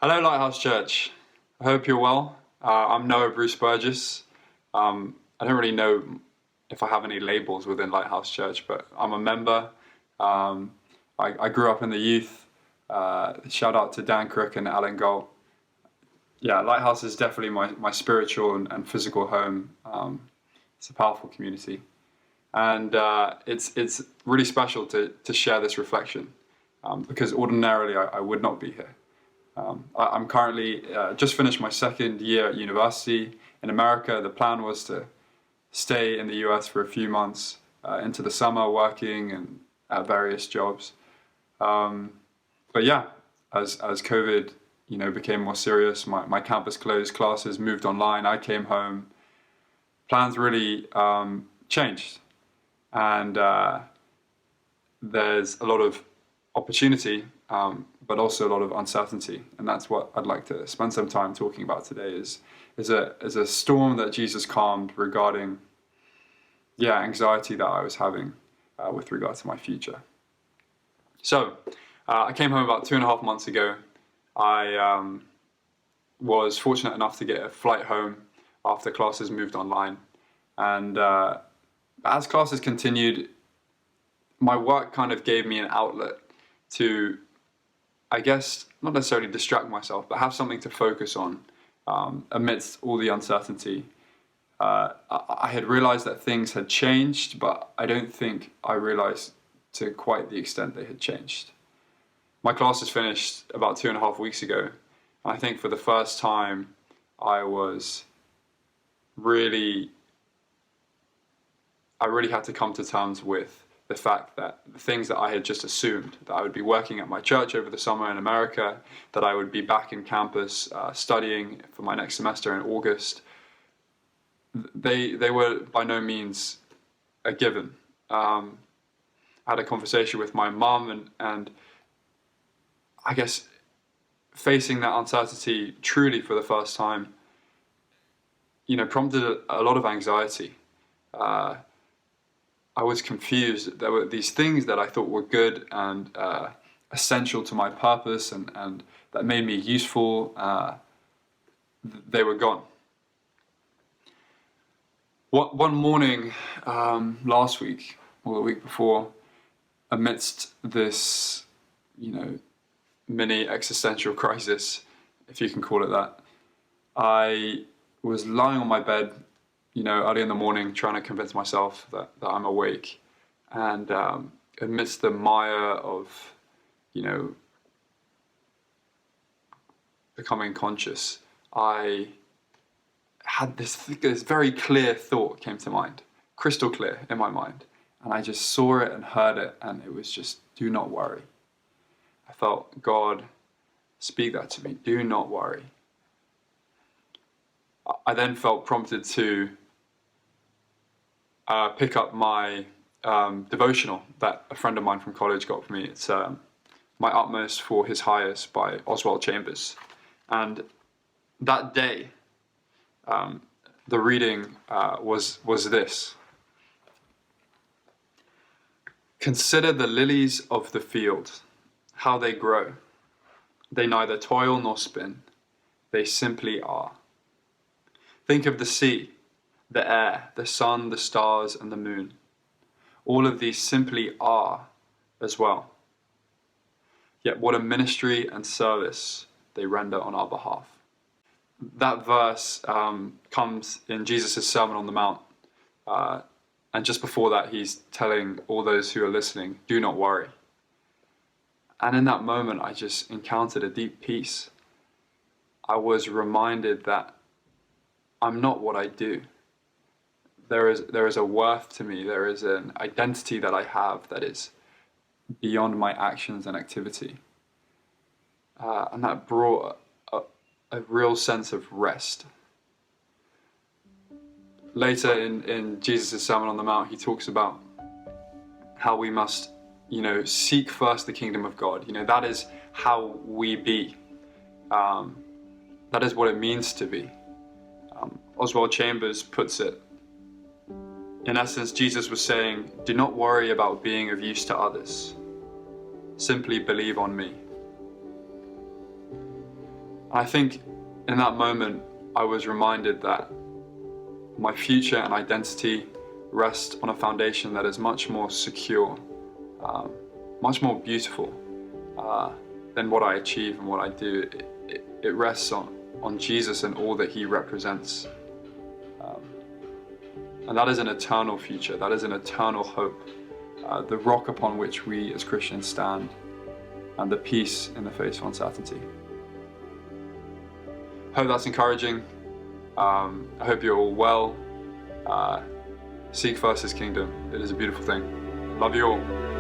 Hello, Lighthouse Church. I hope you're well. I'm Noah Bruce Burgess. I don't really know if I have any labels within Lighthouse Church, but I'm a member. I grew up in the youth. Shout out to Dan Crook and Alan Gold. Yeah, Lighthouse is definitely my spiritual and physical home. It's a powerful community. And it's really special to share this reflection because ordinarily I would not be here. I'm currently just finished my second year at university in America. The plan was to stay in the US for a few months into the summer, working and at various jobs. But yeah, as COVID became more serious, my campus closed, classes moved online. I came home. Plans really changed, and there's a lot of opportunity. But also a lot of uncertainty, and that's what I'd like to spend some time talking about today. Is a storm that Jesus calmed regarding, anxiety that I was having with regard to my future. So I came home about 2.5 months ago. I was fortunate enough to get a flight home after classes moved online, and as classes continued, my work kind of gave me an outlet to, I guess, not necessarily distract myself, but have something to focus on amidst all the uncertainty. I had realized that things had changed, but I don't think I realized to quite the extent they had changed. My classes finished about 2.5 weeks ago, and I think for the first time I really had to come to terms with the fact that the things that I had just assumed, that I would be working at my church over the summer in America, that I would be back in campus studying for my next semester in August, they were by no means a given. I had a conversation with my mum, and I guess facing that uncertainty truly for the first time, prompted a lot of anxiety. I was confused. There were these things that I thought were good and essential to my purpose and that made me useful. They were gone. One morning last week or the week before, amidst this, mini existential crisis, if you can call it that, I was lying on my bed early in the morning, trying to convince myself that I'm awake. And amidst the mire of, becoming conscious, I had this very clear thought came to mind, crystal clear in my mind. And I just saw it and heard it, and it was just, do not worry. I felt God speak that to me, do not worry. I then felt prompted to pick up my devotional that a friend of mine from college got for me. It's My Utmost for His Highest by Oswald Chambers. And that day, the reading was this. Consider the lilies of the field, how they grow. They neither toil nor spin. They simply are. Think of the sea, the air, the sun, the stars, and the moon. All of these simply are as well. Yet what a ministry and service they render on our behalf. That verse comes in Jesus' Sermon on the Mount. And just before that, he's telling all those who are listening, do not worry. And in that moment, I just encountered a deep peace. I was reminded that I'm not what I do. There is a worth to me. There is an identity that I have that is beyond my actions and activity. And that brought a real sense of rest. Later in Jesus' Sermon on the Mount, he talks about how we must, seek first the kingdom of God. That is how we be. That is what it means to be. Oswald Chambers puts it, in essence, Jesus was saying, do not worry about being of use to others. Simply believe on me. I think in that moment, I was reminded that my future and identity rest on a foundation that is much more secure, much more beautiful than what I achieve and what I do. It rests on Jesus and all that he represents. And that is an eternal future, that is an eternal hope, the rock upon which we as Christians stand, and the peace in the face of uncertainty. Hope that's encouraging. I hope you're all well. Seek first his kingdom. It is a beautiful thing. Love you all.